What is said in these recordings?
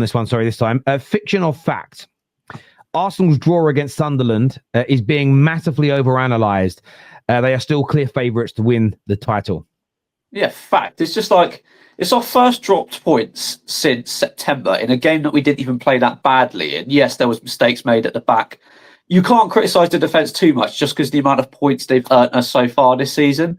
this one, sorry, this time. Fiction or fact? Arsenal's draw against Sunderland is being massively overanalyzed. They are still clear favourites to win the title. Yeah, fact. It's just like, it's our first dropped points since September in a game that we didn't even play that badly in. Yes, there was mistakes made at the back. You can't criticise the defence too much just because the amount of points they've earned us so far this season.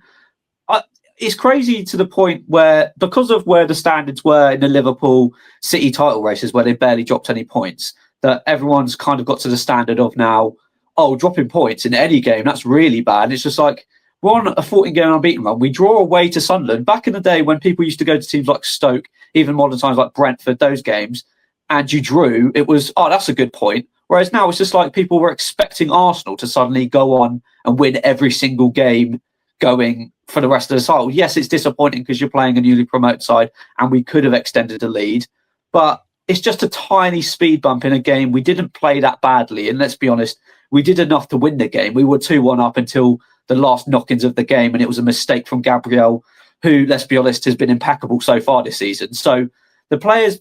It's crazy to the point where, because of where the standards were in the Liverpool City title races where they barely dropped any points, that everyone's kind of got to the standard of now, oh, dropping points in any game, that's really bad. And it's just like, we're on a 14-game unbeaten run. We draw away to Sunderland. Back in the day when people used to go to teams like Stoke, even modern times like Brentford, those games, and you drew, it was, oh, that's a good point. Whereas now it's just like people were expecting Arsenal to suddenly go on and win every single game going for the rest of the title. Yes, it's disappointing because you're playing a newly promoted side and we could have extended the lead, but it's just a tiny speed bump in a game. We didn't play that badly, and let's be honest, we did enough to win the game. We were 2-1 up until the last knock-ins of the game, and it was a mistake from Gabriel, who, let's be honest, has been impeccable so far this season. So the players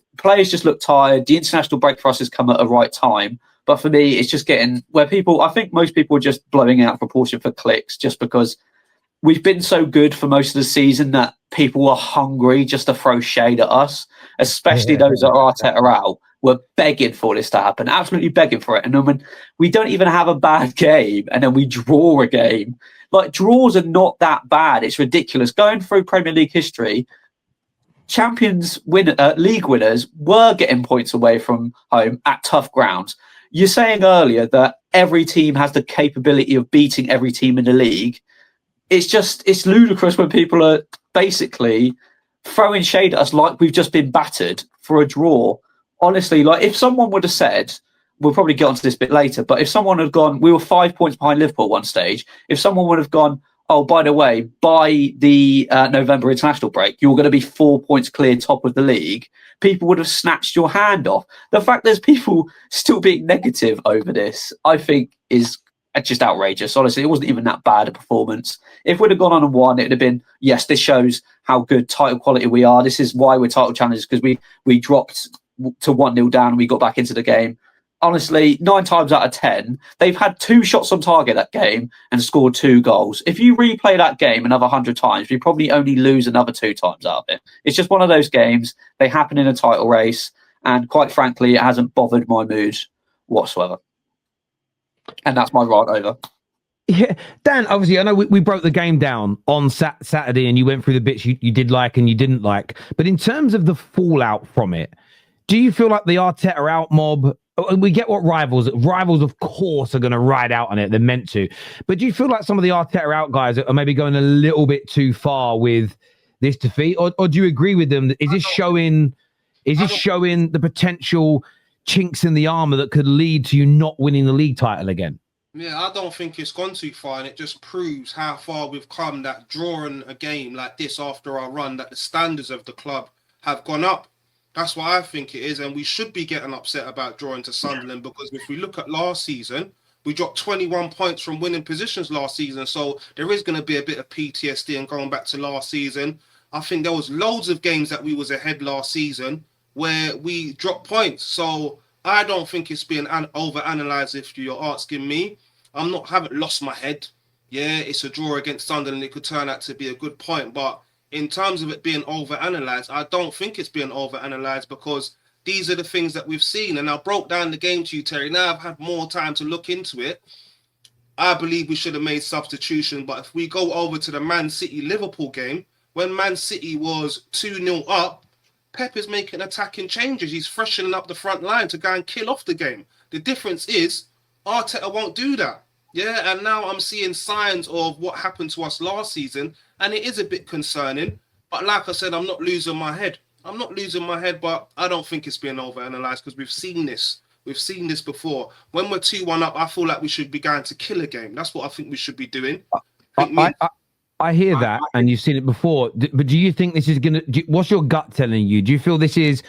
just look tired. The international break for us has come at a right time. But for me, it's just getting where people, I think most people are just blowing out of proportion for clicks just because we've been so good for most of the season that people are hungry just to throw shade at us, especially those that are Arteta out. We're begging for this to happen, absolutely begging for it. And then when we don't even have a bad game and then we draw a game, like draws are not that bad. It's ridiculous. Going through Premier League history, league winners were getting points away from home at tough grounds. You're saying earlier that every team has the capability of beating every team in the league. It's ludicrous when people are basically throwing shade at us like we've just been battered for a draw. Honestly, like if someone would have said, we'll probably get onto this a bit later, but if someone had gone, we were 5 points behind Liverpool at one stage. If someone would have gone, oh, by the way, by the November international break, you're going to be 4 points clear top of the league, people would have snatched your hand off. The fact there's people still being negative over this, I think, is just outrageous. Honestly, it wasn't even that bad a performance. If we'd have gone on and won, it would have been, yes, this shows how good title quality we are. This is why we're title challengers, because we dropped to 1-0 down and we got back into the game. Honestly, 9 times out of 10, they've had 2 shots on target that game and scored 2 goals. If you replay that game another 100 times, we probably only lose another 2 times out of it. It's just one of those games. They happen in a title race. And quite frankly, it hasn't bothered my mood whatsoever. And that's my rant over. Yeah, Dan, obviously, I know we broke the game down on Saturday and you went through the bits you did like and you didn't like. But in terms of the fallout from it, do you feel like the Arteta out mob, we get what rivals, of course, are going to ride out on it. They're meant to. But do you feel like some of the Arteta out guys are maybe going a little bit too far with this defeat? Or do you agree with them? Is this showing the potential chinks in the armour that could lead to you not winning the league title again? Yeah, I don't think it's gone too far, and it just proves how far we've come, that drawing a game like this after our run, that the standards of the club have gone up. That's what I think it is, and we should be getting upset about drawing to Sunderland, because if we look at last season, we dropped 21 points from winning positions last season, so there is going to be a bit of PTSD. And going back to last season, I think there was loads of games that we was ahead last season where we dropped points. So I don't think it's being over-analysed, if you're asking me. Haven't lost my head. Yeah, it's a draw against Sunderland. It could turn out to be a good point, but in terms of it being over-analysed, I don't think it's being over-analysed, because these are the things that we've seen. And I broke down the game to you, Terry. Now I've had more time to look into it. I believe we should have made substitution. But if we go over to the Man City-Liverpool game, when Man City was 2-0 up, Pep is making attacking changes. He's freshening up the front line to go and kill off the game. The difference is Arteta won't do that. Yeah, and now I'm seeing signs of what happened to us last season, and it is a bit concerning. But like I said, I'm not losing my head. But I don't think it's being over-analysed, because we've seen this. We've seen this before. When we're 2-1 up, I feel like we should be going to kill a game. That's what I think we should be doing. I hear that, and you've seen it before. But do you think this is going to... What's your gut telling you? Do you feel this is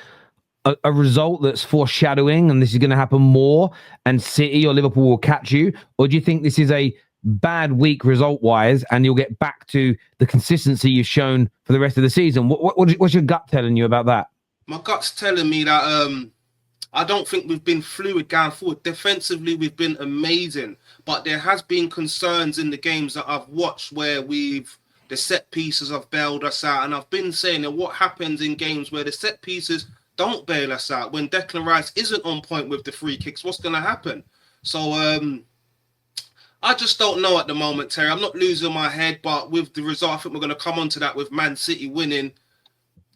a result that's foreshadowing and this is going to happen more and City or Liverpool will catch you? Or do you think this is a bad week result-wise and you'll get back to the consistency you've shown for the rest of the season? What's your gut telling you about that? My gut's telling me that I don't think we've been fluid going forward. Defensively, we've been amazing, but there has been concerns in the games that I've watched where the set pieces have bailed us out. And I've been saying that what happens in games where the set pieces don't bail us out, when Declan Rice isn't on point with the free kicks, what's going to happen? So I just don't know at the moment, Terry. I'm not losing my head, but with the result, I think we're going to come on to that with Man City winning.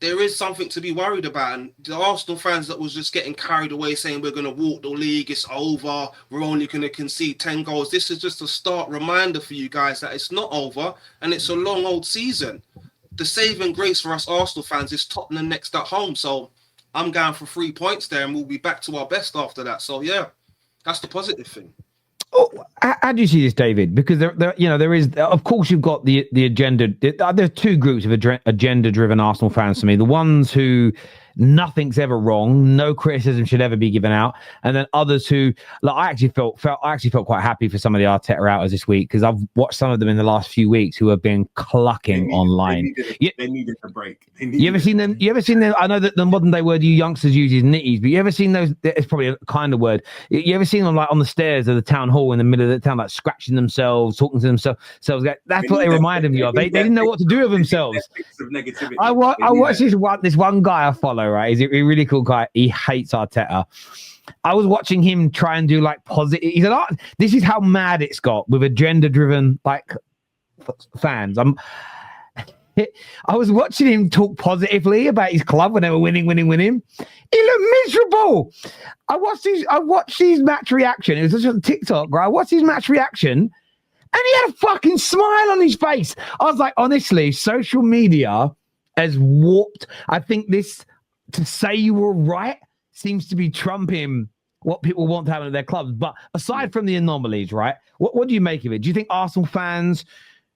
There is something to be worried about. And the Arsenal fans that was just getting carried away saying we're going to walk the league, it's over, we're only going to concede 10 goals. This is just a start reminder for you guys that it's not over and it's a long old season. The saving grace for us Arsenal fans is Tottenham next at home. So I'm going for 3 points there and we'll be back to our best after that. So yeah, that's the positive thing. Oh, how do you see this, David? Because there is, of course, you've got the agenda. There's two groups of agenda-driven Arsenal fans to me. The ones who nothing's ever wrong, no criticism should ever be given out, and then others who, like, I actually felt quite happy for some of the Arteta outers this week because I've watched some of them in the last few weeks who have been clucking online. They needed a break. You ever seen them? I know that the modern day word you youngsters use is nitties, but you ever seen those? It's probably a kind of word. You ever seen them like on the stairs of the town hall in the middle of the town, like scratching themselves, talking to themselves? That's what they reminded me of. They didn't know what to do with themselves. I watched this one guy I follow. Right, he's a really cool guy. He hates Arteta. I was watching him try and do like positive. He said, "This is how mad it's got with agenda-driven like fans." I was watching him talk positively about his club when they were winning. He looked miserable. I watched his match reaction. It was just on TikTok, right? I watched his match reaction, and he had a fucking smile on his face. I was like, honestly, social media has warped. I think this. To say you were right seems to be trumping what people want to happen at their clubs. But aside from the anomalies, right, what do you make of it? Do you think Arsenal fans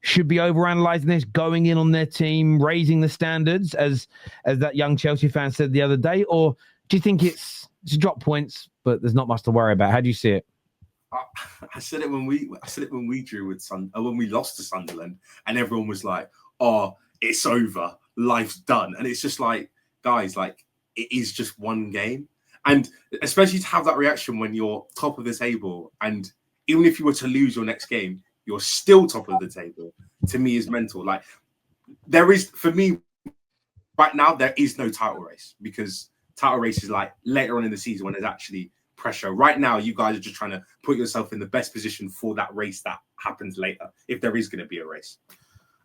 should be overanalyzing this, going in on their team, raising the standards, as that young Chelsea fan said the other day? Or do you think it's drop points, but there's not much to worry about? How do you see it? I said it when we drew with when we lost to Sunderland, and everyone was like, "Oh, it's over, life's done," and it's just like, guys, like, it is just one game. And especially to have that reaction when you're top of the table, and even if you were to lose your next game, you're still top of the table, to me is mental. Like, there is, for me, right now, there is no title race, because title race is like later on in the season when there's actually pressure. Right now, you guys are just trying to put yourself in the best position for that race that happens later, if there is going to be a race.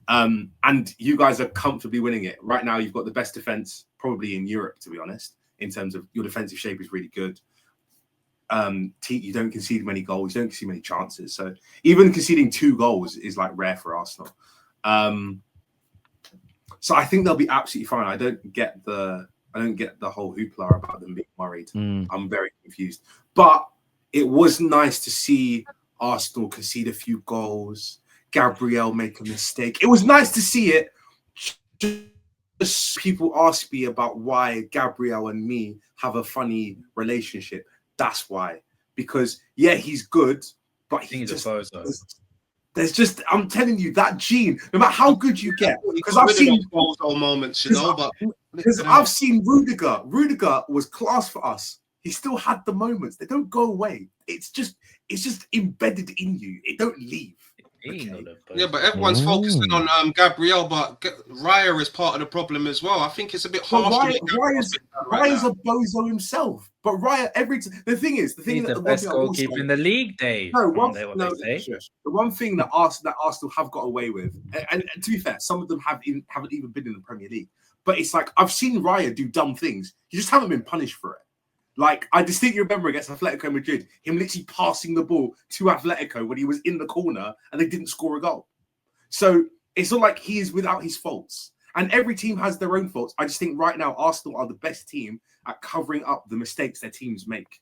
And you guys are comfortably winning it. Right now, you've got the best defense probably in Europe, to be honest, in terms of your defensive shape is really good. You don't concede many goals, you don't concede many chances. So even conceding 2 goals is like rare for Arsenal. So I think they'll be absolutely fine. I don't get the whole hoopla about them being worried. I'm very confused. But it was nice to see Arsenal concede a few goals. Gabriel make a mistake. It was nice to see it. Just people ask me about why Gabriel and me have a funny relationship. That's why. Because yeah, he's good, but he's a bozo. There's just, I'm telling you, that gene, no matter how good you get, because I've seen bozo moments, you know, because I've seen Rudiger. Rudiger was class for us. He still had the moments. They don't go away. It's just embedded in you. It don't leave. Okay. Yeah, but everyone's focusing on Gabriel, but Raya is part of the problem as well. I think it's a bit harsh. Raya's a bozo himself, but Raya the thing he's the best goalkeeper in the league, Dave. The one thing that Arsenal have got away with, and to be fair, some of them haven't even been in the Premier League. But it's like, I've seen Raya do dumb things. You just haven't been punished for it. Like, I distinctly remember against Atletico Madrid, him literally passing the ball to Atletico when he was in the corner and they didn't score a goal. So it's not like he is without his faults. And every team has their own faults. I just think right now, Arsenal are the best team at covering up the mistakes their teams make.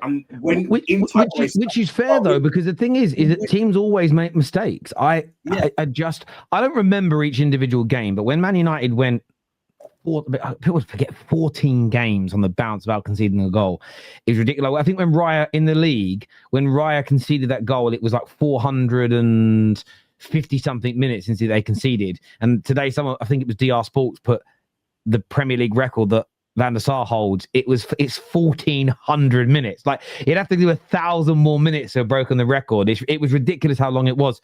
And which is fair though, because the thing is that teams always make mistakes. I don't remember each individual game, but when Man United went, people forget 14 games on the bounce without conceding a goal. It's ridiculous. I think when Raya in the league, when Raya conceded that goal, it was like 450 something minutes since they conceded. And today, I think it was DR Sports put the Premier League record that Van der Sar holds, it's 1,400 minutes. Like, he'd have to do 1,000 more minutes to have broken the record. It was ridiculous how long it was.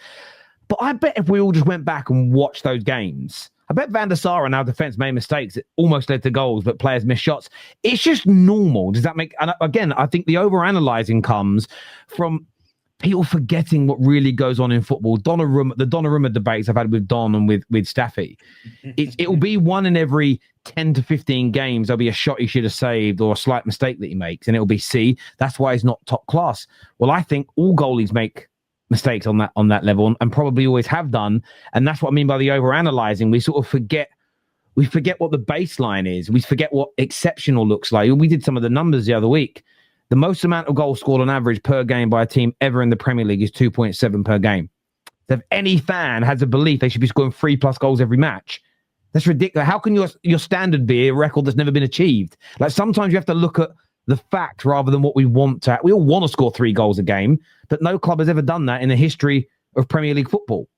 But I bet if we all just went back and watched those games, I bet Van der Sar and our defense made mistakes that almost led to goals, but players missed shots. It's just normal. Does that make... And again, I think the overanalyzing comes from people forgetting what really goes on in football. The Donnarumma debates I've had with Don and with Staffy. It will be one in every 10 to 15 games. There'll be a shot he should have saved or a slight mistake that he makes, and it'll be that's why he's not top class. Well, I think all goalies make mistakes on that level and probably always have done. And that's what I mean by the overanalyzing. We sort of forget what the baseline is. We forget what exceptional looks like. We did some of the numbers the other week. The most amount of goals scored on average per game by a team ever in the Premier League is 2.7 per game. So if any fan has a belief they should be scoring 3+ goals every match, that's ridiculous. How can your standard be a record that's never been achieved? Like, sometimes you have to look at the fact rather than what we want to. We all want to score 3 goals a game, but no club has ever done that in the history of Premier League football.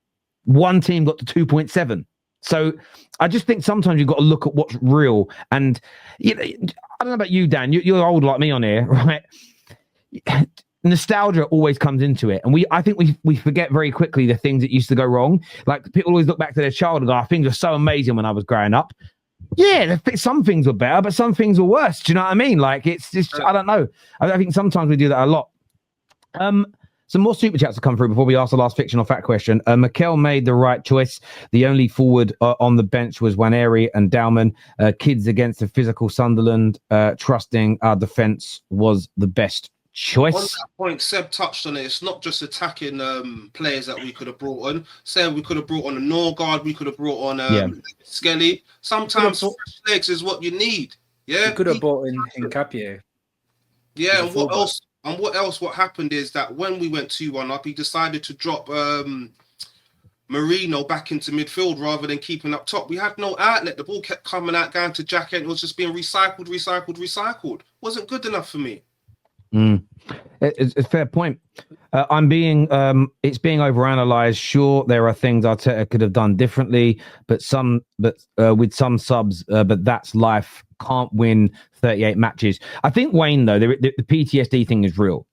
One team got to 2.7. So I just think sometimes you've got to look at what's real. And I don't know about you, Dan. You're old like me on here, right? Nostalgia always comes into it, and I think we forget very quickly the things that used to go wrong. Like, people always look back to their childhood. Oh, things were so amazing when I was growing up. Yeah, some things were better, but some things were worse. Do you know what I mean? Like, it's just, I don't know. I think sometimes we do that a lot. Some more super chats have come through before we ask the last fiction or fact question. Mikel made the right choice. The only forward on the bench was Waneri and Dowman. Kids against a physical Sunderland. Trusting our defence was the best choice. On that point, Seb touched on it. It's not just attacking players that we could have brought on. Say we could have brought on a Norgard. We could have brought on Skelly. Sometimes fresh legs is what you need. Yeah, you could have brought in Capio. Yeah, and what else? And what else? What happened is that when we went 2-1 up, he decided to drop Marino back into midfield rather than keeping up top. We had no outlet. The ball kept coming out, going to Jack, and it was just being recycled. Wasn't good enough for me. It's a fair point. It's being overanalyzed. Sure, there are things Arteta could have done differently, but with some subs, but that's life. Can't win 38 matches. I think, Wayne, though, the PTSD thing is real,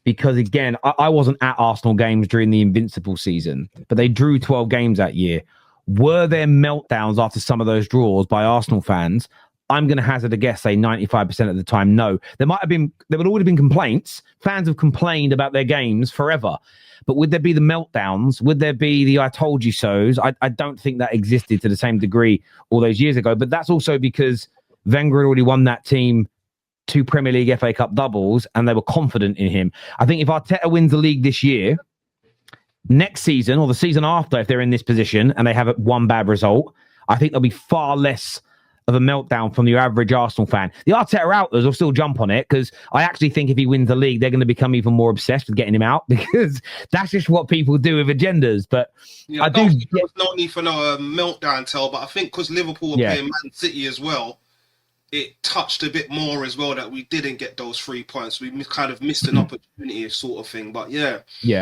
because again, I wasn't at Arsenal games during the Invincible season, but they drew 12 games that year. Were there meltdowns after some of those draws by Arsenal fans? I'm going to hazard a guess, say 95% of the time, no. There would already been complaints. Fans have complained about their games forever. But would there be the meltdowns? Would there be the I told you so's? I don't think that existed to the same degree all those years ago. But that's also because Wenger had already won that team 2 Premier League FA Cup doubles, and they were confident in him. I think if Arteta wins the league this year, next season or the season after, if they're in this position and they have one bad result, I think there'll be far less of a meltdown from the average Arsenal fan. The Arteta outers will still jump on it, because I actually think if he wins the league, they're going to become even more obsessed with getting him out, because that's just what people do with agendas. But yeah, there was no need for no meltdown, but I think because Liverpool were playing Man City as well, it touched a bit more as well that we didn't get those 3 points. We kind of missed an opportunity, sort of thing. But yeah,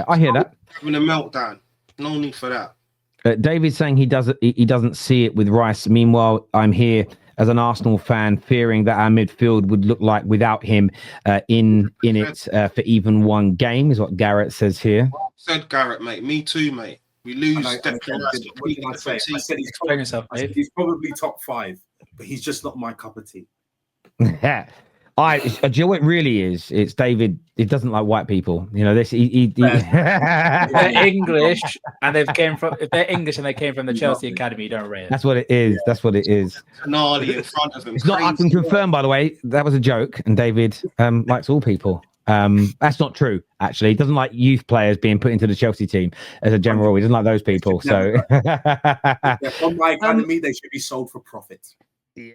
I hear that. Having a meltdown, no need for that. David's saying he doesn't see it with Rice. Meanwhile, I'm here as an Arsenal fan, fearing that our midfield would look like without him in it for even one game, is what Garrett says here. Well said, Garrett, mate. Me too, mate. We lose. I said he's probably top 5, but he's just not my cup of tea. Do you know what it really is? It's David. It doesn't like white people. You know this. If they're English and if they're English and they came from the Chelsea Academy, you don't rate it. That's what it is. That's what it is. Gnarly in front of him. It's not. I can confirm, by the way, that was a joke. And David likes all people. That's not true. Actually, he doesn't like youth players being put into the Chelsea team as a general rule. He doesn't like those people. So, on my academy, they should be sold for profit. Yeah.